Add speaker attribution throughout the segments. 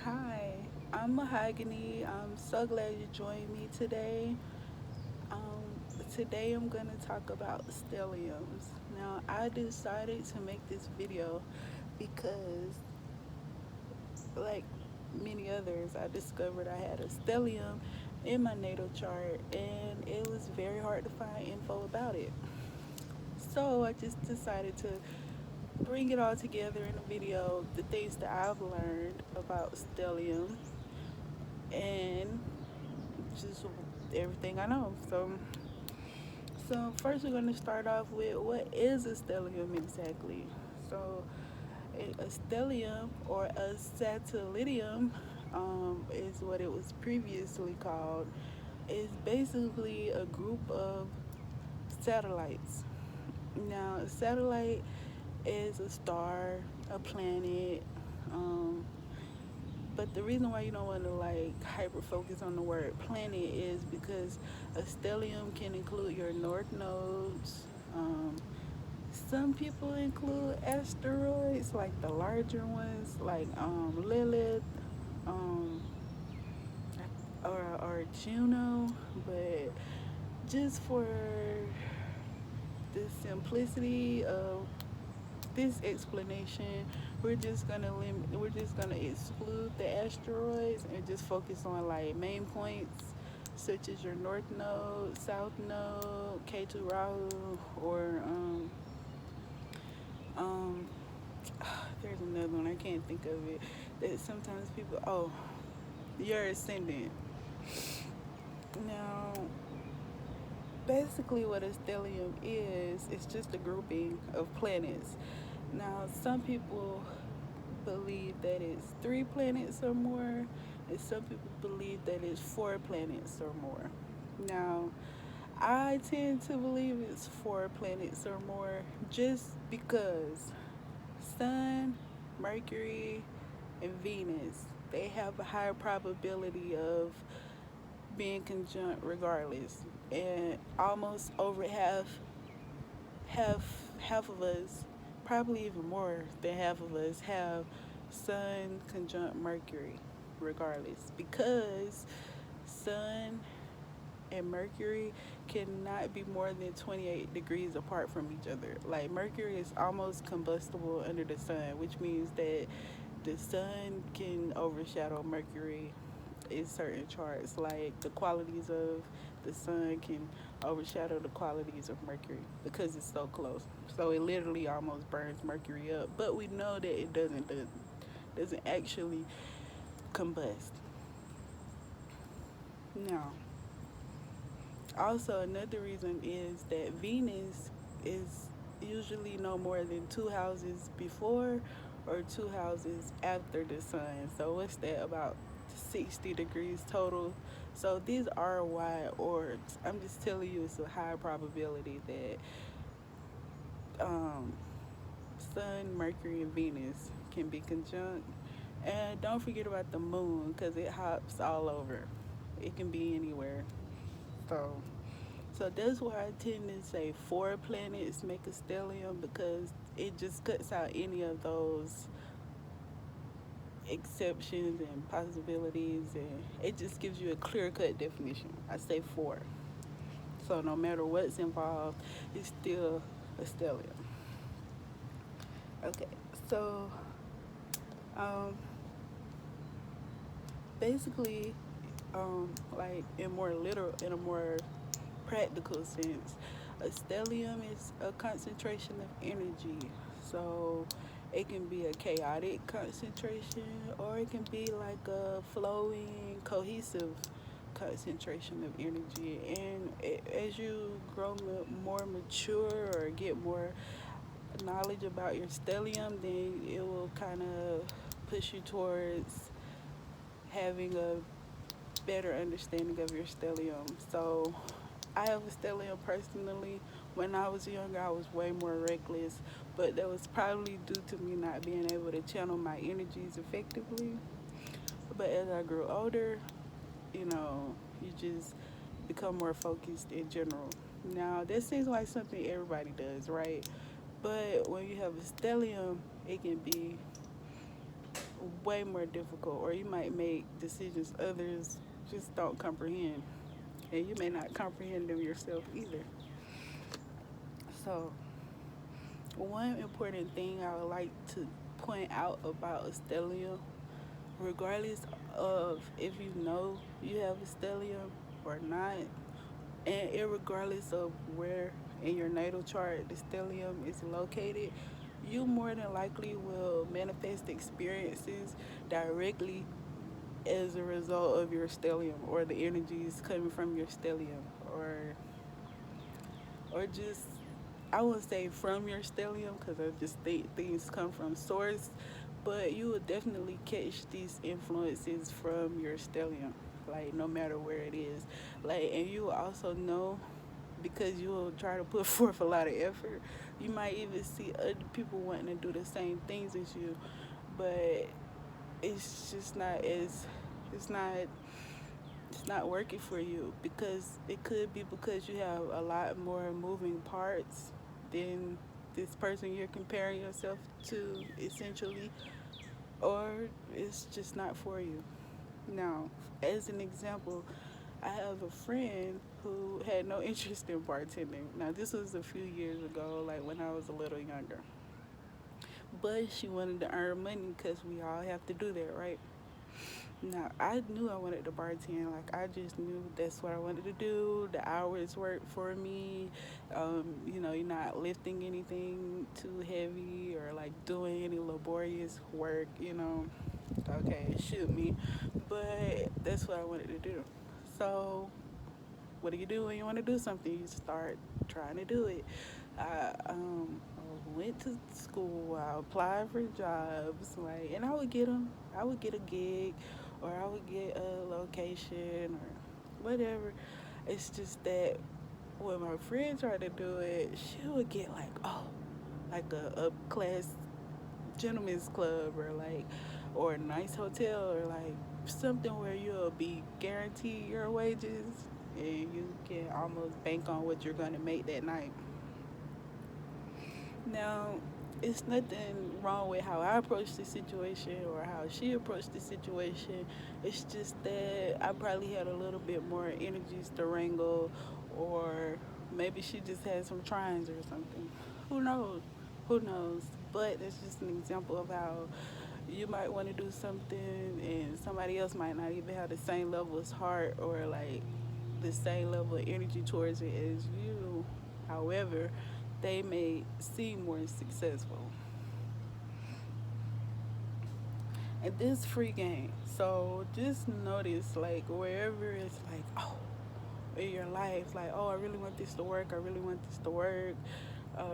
Speaker 1: Hi, I'm Mahogany. I'm so glad you joined me today. Today I'm going to talk about stelliums. Now, I decided to make this video because, like many others, I discovered I had a stellium in my natal chart and it was very hard to find info about it. So, I just decided to bring it all together in a video, the things that I've learned about stellium and just everything I know. So first we're going to start off with what is a stellium exactly. So a stellium or a satellium is what it was previously called. Is basically a group of satellites. Now, a satellite is a star, a planet, um, but the reason why you don't want to like hyper focus on the word planet is because a stellium can include your north nodes. Um, some people include asteroids, like the larger ones, like Lilith, um, or Juno. But just for the simplicity of this explanation, we're just gonna exclude the asteroids and just focus on like main points such as your north node, south node, K2 Rahu, or um there's another one I can't think of it that sometimes people your ascendant. Now, basically what a stellium is, it's just a grouping of planets. Now, some people believe that it's 3 planets or more, and some people believe that it's 4 planets or more. Now, I tend to believe it's 4 planets or more just because Sun, Mercury, and Venus, they have a higher probability of being conjunct regardless. And almost over half half of us, probably even more than half of us, have Sun conjunct Mercury, regardless, because Sun and Mercury cannot be more than 28 degrees apart from each other. Like Mercury is almost combustible under the sun, which means that the sun can overshadow Mercury in certain charts. Like the qualities of the sun can overshadow the qualities of Mercury because it's so close. So it literally almost burns Mercury up. But we know that it doesn't actually combust. Now, also another reason is that Venus is usually no more than 2 houses before or 2 houses after the sun. So what's that, about 60 degrees total? So these are wide orbs. I'm just telling you it's a high probability that um, Sun, Mercury, and Venus can be conjunct. And don't forget about the moon because it hops all over. It can be anywhere. So, so that's why I tend to say 4 planets make a stellium because it just cuts out any of those exceptions and possibilities, and it just gives you a clear cut definition. I say 4. So no matter what's involved, it's still a stellium. Okay, so um, basically, like in a more practical sense, a stellium is a concentration of energy. So it can be a chaotic concentration or it can be like a flowing, cohesive concentration of energy. And as you grow more mature or get more knowledge about your stellium, then it will kind of push you towards having a better understanding of your stellium. So I have a stellium personally. When I was younger, I was way more reckless, but that was probably due to me not being able to channel my energies effectively. But as I grew older, you just become more focused in general. Now, that seems like something everybody does, right? But when you have a stellium, it can be way more difficult, or you might make decisions others just don't comprehend, and you may not comprehend them yourself either. So, one important thing I would like to point out about a stellium, regardless of if you know you have a stellium or not, and regardless of where in your natal chart the stellium is located, you more than likely will manifest experiences directly as a result of your stellium, or the energies coming from your stellium, or just, I would say from your stellium, because I just think things come from source, but you will definitely catch these influences from your stellium, like no matter where it is. Like, and you will also know, because you will try to put forth a lot of effort. You might even see other people wanting to do the same things as you, but it's just not as, it's not it's not working for you, because it could be because you have a lot more moving parts than this person you're comparing yourself to, essentially, or it's just not for you. Now, as an example, I have a friend who had no interest in bartending. Now, this was a few years ago, like when I was a little younger. But she wanted to earn money, because we all have to do that, right? Now, I knew I wanted to bartend. Like, I just knew that's what I wanted to do. The hours worked for me. You're not lifting anything too heavy, or like doing any laborious work. Okay, shoot me. But that's what I wanted to do. So, what do you do when you want to do something? You start trying to do it. I went to school. I applied for jobs, like, and I would get them. I would get a gig, or I would get a location, or whatever. It's just that when my friend tried to do it, she would get like, oh, like a up class gentleman's club, or a nice hotel, or like something where you'll be guaranteed your wages, and you can almost bank on what you're gonna make that night. Now, it's nothing wrong with how I approached the situation or how she approached the situation. It's just that I probably had a little bit more energies to wrangle, or maybe she just had some trines or something. Who knows? Who knows? But it's just an example of how you might want to do something, and somebody else might not even have the same level of heart, or like the same level of energy towards it as you. However, they may seem more successful. And this free game. So just notice, like, wherever it's like, oh, in your life, like, oh, I really want this to work. I really want this to work.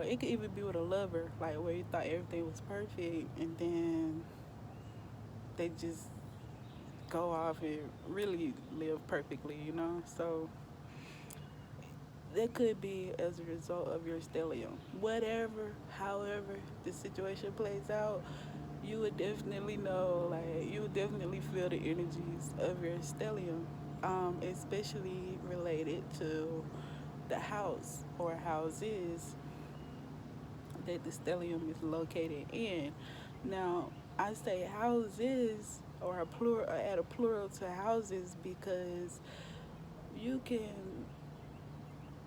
Speaker 1: It could even be with a lover, like where you thought everything was perfect, and then they just go off and really live perfectly. So that could be as a result of your stellium. Whatever, however the situation plays out, you would definitely know, like, you would definitely feel the energies of your stellium, especially related to the house or houses that the stellium is located in. Now, I say houses, or a plural, add a plural to houses, because you can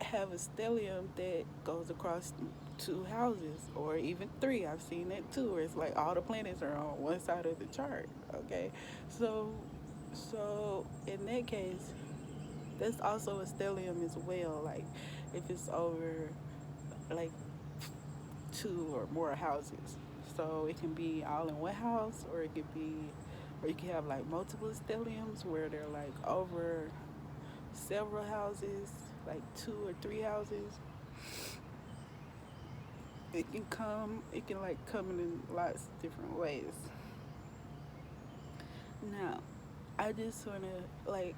Speaker 1: have a stellium that goes across two houses, or even three. I've seen that too, where it's like all the planets are on one side of the chart. Okay, so in that case, that's also a stellium as well. Like, if it's over like two or more houses, so it can be all in one house, or it could be, or you can have like multiple stelliums where they're like over several houses, like two or three houses. It can like come in lots of different ways. Now, I just want to like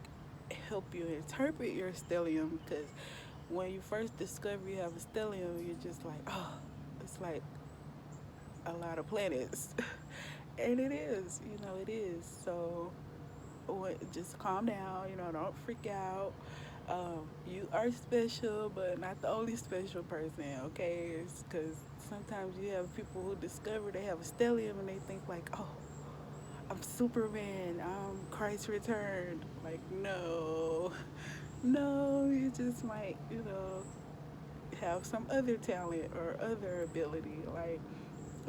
Speaker 1: help you interpret your stellium, because when you first discover you have a stellium, you're just like, oh, it's like a lot of planets. And it is, it is. So just calm down, don't freak out. You are special, but not the only special person, okay? Because sometimes you have people who discover they have a stellium, and they think like, oh, I'm I'm Superman, I'm Christ returned. Like, no, no, you just might, have some other talent or other ability. Like,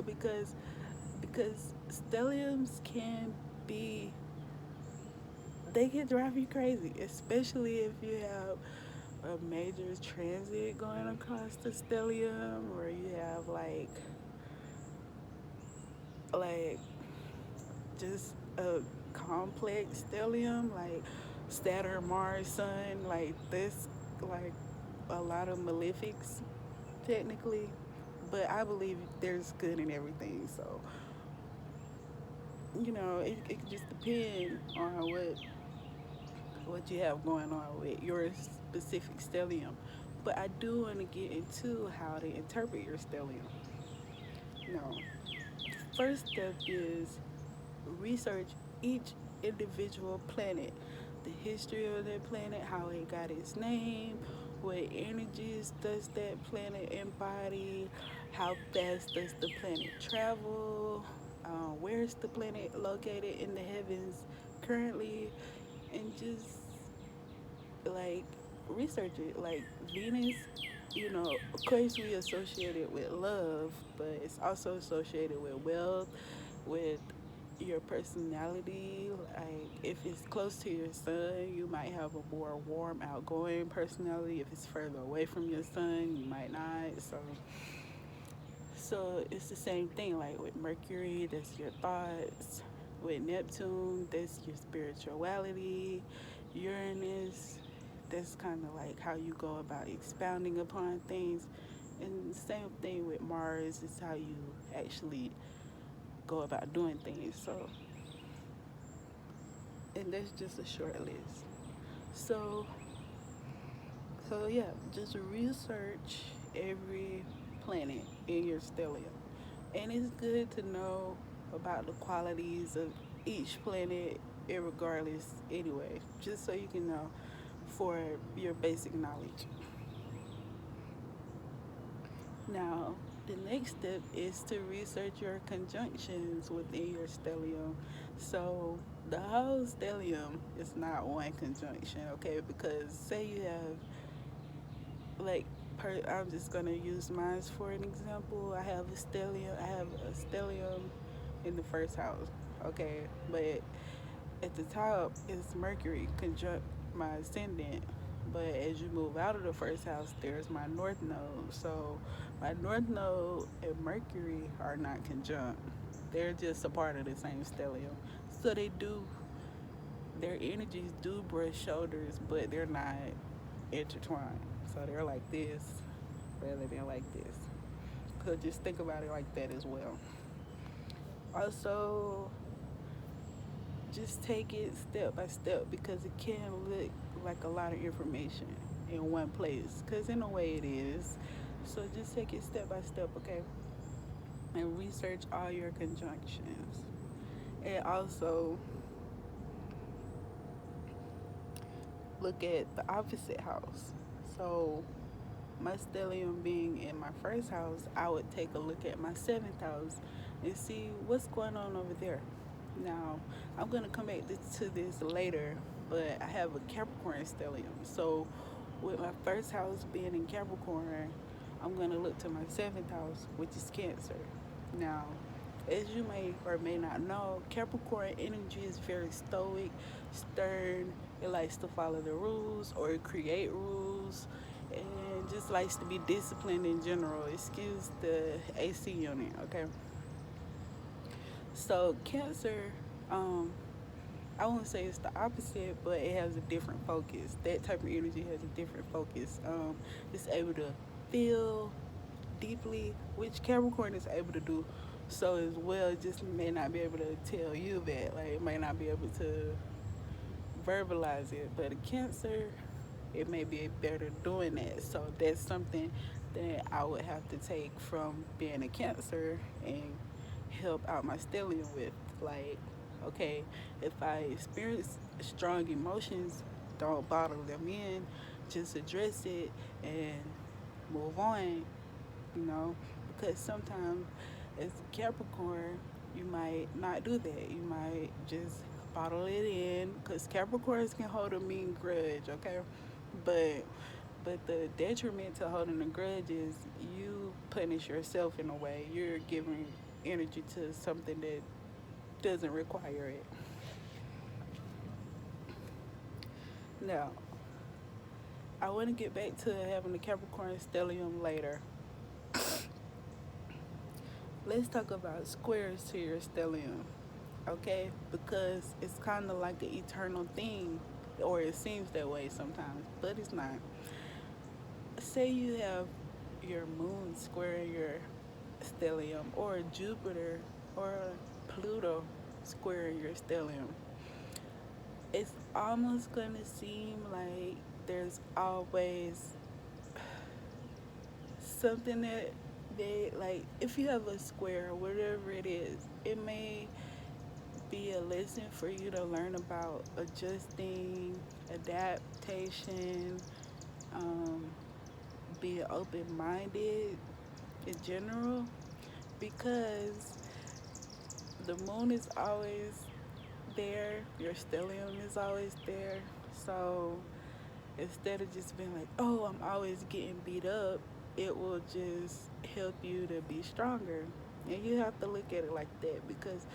Speaker 1: because stelliums can be, they can drive you crazy, especially if you have a major transit going across the stellium, or you have like just a complex stellium, like Saturn, Mars, Sun, like this, like a lot of malefics technically. But I believe there's good in everything. So it can just depend on what you have going on with your specific stellium. But I do want to get into how to interpret your stellium. Now, first step is research each individual planet, the history of that planet, how it got its name, what energies does that planet embody, how fast does the planet travel, where's the planet located in the heavens currently, and just like research it. Like Venus, of course we associate it with love, but it's also associated with wealth, with your personality. Like if it's close to your sun, you might have a more warm, outgoing personality. If it's further away from your sun, you might not. So it's the same thing. Like with Mercury, that's your thoughts. With Neptune, that's your spirituality. Uranus, that's kind of like how you go about expounding upon things. And the same thing with Mars is how you actually go about doing things. And that's just a short list. So, so yeah, just research every planet in your stellium, and it's good to know about the qualities of each planet, regardless. Anyway, just so you can know for your basic knowledge. Now, the next step is to research your conjunctions within your stellium. So, the whole stellium is not one conjunction, okay? Because say you have, like, I'm just gonna use mine for an example. I have a stellium in the first house, okay? But at the top is Mercury conjunct my ascendant. But as you move out of the first house, there's my north node. So my north node and Mercury are not conjunct. They're just a part of the same stellium. So their energies do brush shoulders, but they're not intertwined. So they're like this rather than like this. So just think about it like that as well. Also, just take it step by step because it can look like a lot of information in one place. Because in a way it is. So just take it step by step, okay? And research all your conjunctions. And also look at the opposite house. So my stellium being in my first house, I would take a look at my seventh house and see what's going on over there. Now, I'm going to come back to this later, but I have a Capricorn stellium. So, with my first house being in Capricorn, I'm going to look to my seventh house, which is Cancer. Now, as you may or may not know, Capricorn energy is very stoic, stern. It likes to follow the rules or create rules, and just likes to be disciplined in general. Excuse the AC unit, okay? So Cancer, um, I won't say it's the opposite, but it has a different focus. That type of energy has a different focus. It's able to feel deeply, which Capricorn is able to do. So as well, it just may not be able to tell you that. Like it may not be able to verbalize it, but a Cancer, it may be better doing that. So that's something that I would have to take from being a Cancer and help out my stellium with. Like, okay, if I experience strong emotions, don't bottle them in, just address it and move on, you know, because sometimes as a Capricorn, You might not do that. You might just bottle it in, because Capricorns can hold a mean grudge, okay? But the detriment to holding a grudge is you punish yourself in a way. You're giving energy to something that doesn't require it. Now, I want to get back to having the Capricorn stellium later. Let's talk about squares to your stellium, okay? Because it's kind of like an eternal thing, or it seems that way sometimes, but it's not. Say you have your moon square your stellium, or Jupiter or Pluto square your stellium. It's almost gonna seem like there's always something that they like. If you have a square, whatever it is, it may be a lesson for you to learn about adjusting, adaptation, um, being open minded in general, because the moon is always there, your stellium is always there. So instead of just being like, oh, I'm always getting beat up, it will just help you to be stronger. And you have to look at it like that, because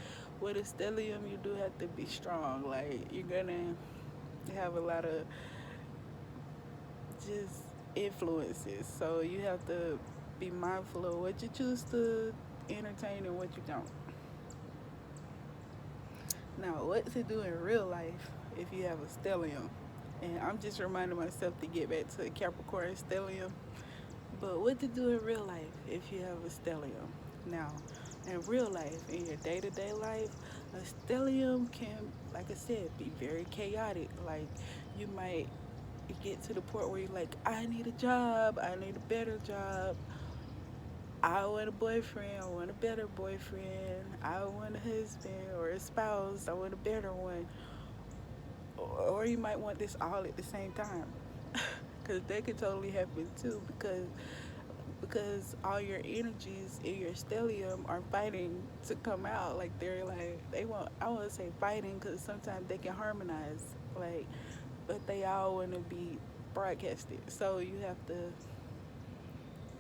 Speaker 1: with a stellium, you do have to be strong. Like, you're gonna have a lot of just influences. So you have to be mindful of what you choose to entertain and what you don't. Now, what to do in real life if you have a stellium? And I'm just reminding myself to get back to Capricorn stellium. But what to do in real life if you have a stellium? Now, in real life, in your day to day life, a stellium can, like I said, be very chaotic. Like, you might get to the point where you're like, I need a job, I need a better job, I want a boyfriend, I want a better boyfriend, I want a husband or a spouse, I want a better one. Or you might want this all at the same time. Because that could totally happen too, because all your energies in your stellium are fighting to come out. Like, they're like, they want, I want to say fighting, because sometimes they can harmonize, like, but they all want to be broadcasted. So you have to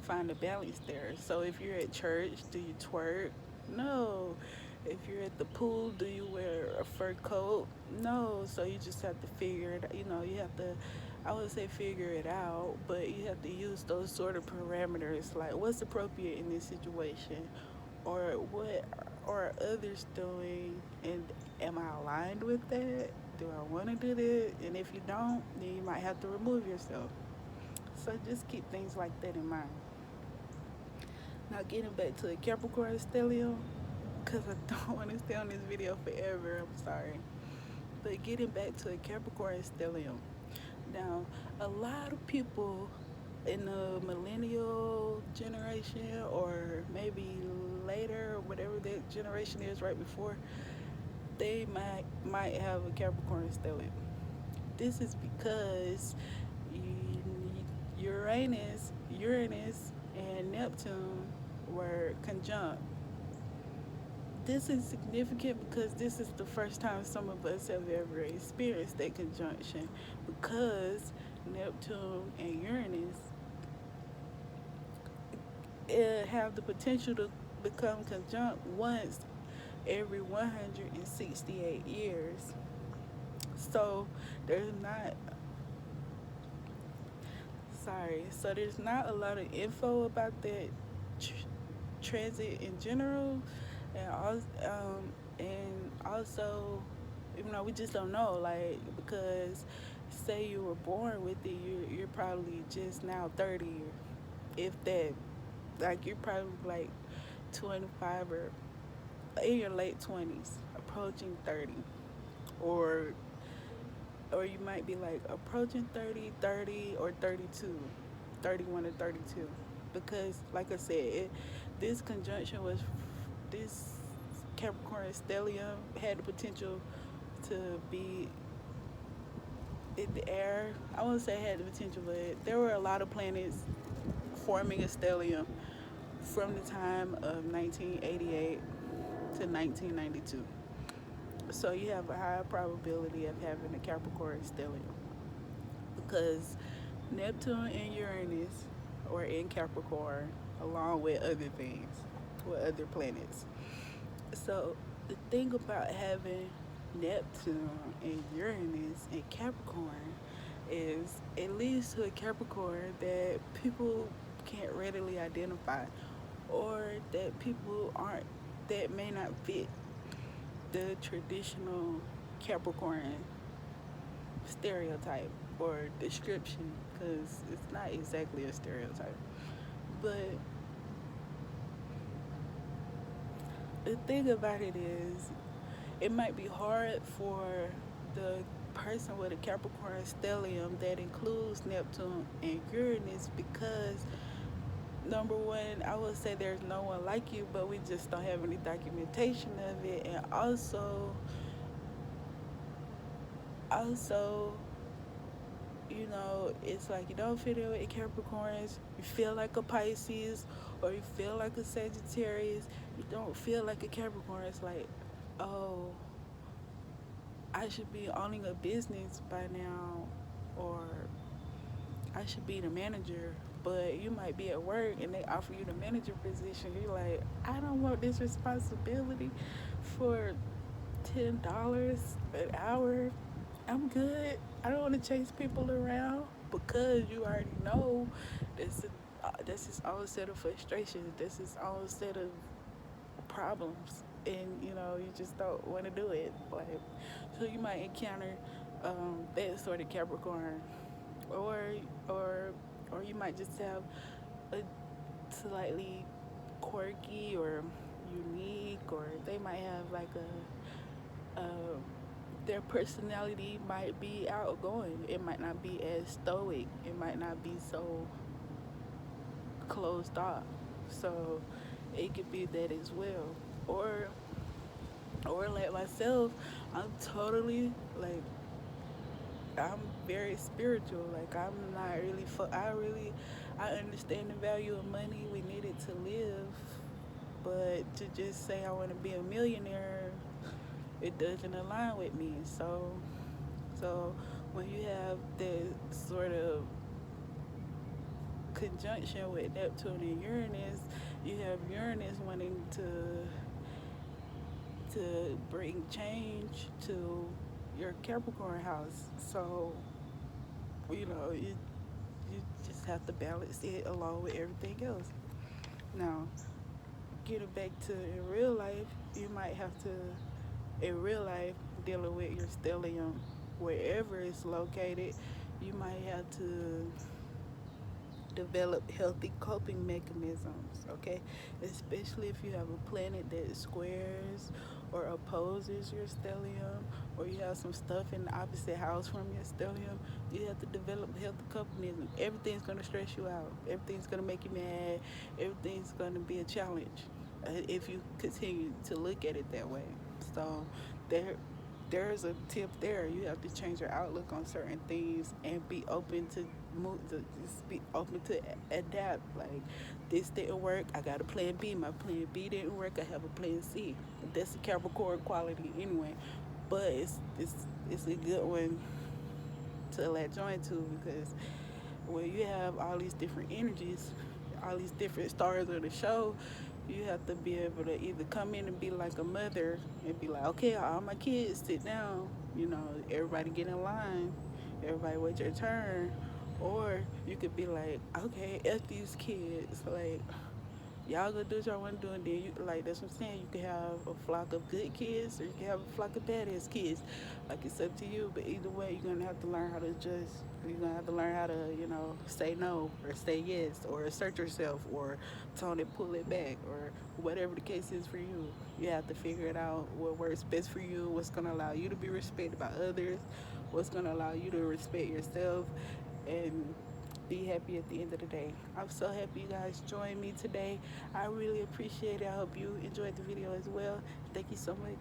Speaker 1: find a balance there. So if you're at church, do you twerk? No. If you're at the pool, do you wear a fur coat? No. So you just have to figure it. You have to. I would say figure it out, but you have to use those sort of parameters, like what's appropriate in this situation, or what are others doing, and am I aligned with that? Do I want to do that? And if you don't, then you might have to remove yourself. So just keep things like that in mind. Now, getting back to the Capricorn stellium, because I don't want to stay on this video forever, I'm sorry. But getting back to the Capricorn stellium. Now, a lot of people in the millennial generation, or maybe later, whatever that generation is right before, they might have a Capricorn stellium. This is because Uranus and Neptune were conjunct. This is significant because this is the first time some of us have ever experienced that conjunction, because Neptune and Uranus have the potential to become conjunct once every 168 years. So there's not there's not a lot of info about that transit in general, and also, we just don't know, like, because say you were born with it, you're probably just now 30, if that, like, you're probably like 25 or in your late 20s, approaching 30, or you might be like approaching 30, 30, or 32, 31 or 32, because like I said, this conjunction was this Capricorn stellium had the potential to be in the air. I won't say it had the potential, but there were a lot of planets forming a stellium from the time of 1988 to 1992. So you have a high probability of having a Capricorn stellium because Neptune and Uranus are in Capricorn along with other things, with other planets. So the thing about having Neptune and Uranus and Capricorn is it leads to a Capricorn that people can't readily identify or that people aren't that may not fit the traditional Capricorn stereotype or description because it's not exactly a stereotype. But the thing about it is, it might be hard for the person with a Capricorn stellium that includes Neptune and Uranus because number one, I would say there's no one like you, but we just don't have any documentation of it, and also it's like you don't fit in with Capricorns. You feel like a Pisces or you feel like a Sagittarius. You don't feel like a Capricorn. It's like, oh, I should be owning a business by now, or I should be the manager. But you might be at work and they offer you the manager position. You're like, I don't want this responsibility for $10 an hour. I'm good. I don't want to chase people around because you already know this is all set of frustrations. This is all set of problems, and you just don't want to do it. Like, so you might encounter that sort of Capricorn, or or or you might just have a slightly quirky or unique, or they might have like a their personality might be outgoing. It might not be as stoic. It might not be so closed off. So it could be that as well. Or or like myself, I'm totally like I'm very spiritual. Like I'm not really I understand the value of money. We need it to live. But to just say I want to be a millionaire, it doesn't align with me. So when you have that sort of conjunction with Neptune and Uranus, you have Uranus wanting to bring change to your Capricorn house. So you just have to balance it along with everything else. Now, getting back to in real life, you might have to in real life dealing with your stellium wherever it's located, you might have to develop healthy coping mechanisms, okay? Especially if you have a planet that squares or opposes your stellium, or you have some stuff in the opposite house from your stellium, you have to develop healthy coping mechanisms. Everything's going to stress you out. Everything's going to make you mad. Everything's going to be a challenge if you continue to look at it that way. So there there's a tip there. You have to change your outlook on certain things and be open to move. To just be open to adapt. Like this didn't work, I got a plan B. My plan B didn't work, I have a plan C. That's a Capricorn quality anyway. But it's a good one to latch on to because when you have all these different energies, all these different stars of the show, you have to be able to either come in and be like a mother and be like, okay, all my kids sit down, everybody get in line, everybody wait your turn. Or you could be like, okay, F these kids, like y'all gonna do what y'all wanna do, and then you like that's what I'm saying. You can have a flock of good kids, or you can have a flock of badass kids. Like it's up to you. But either way, you're gonna have to learn how to adjust. You're gonna have to learn how to, say no or say yes, or assert yourself, or tone it, pull it back, or whatever the case is for you. You have to figure it out. What works best for you. What's gonna allow you to be respected by others. What's gonna allow you to respect yourself, and be happy at the end of the day. I'm so happy you guys joined me today. I really appreciate it. I hope you enjoyed the video as well. Thank you so much.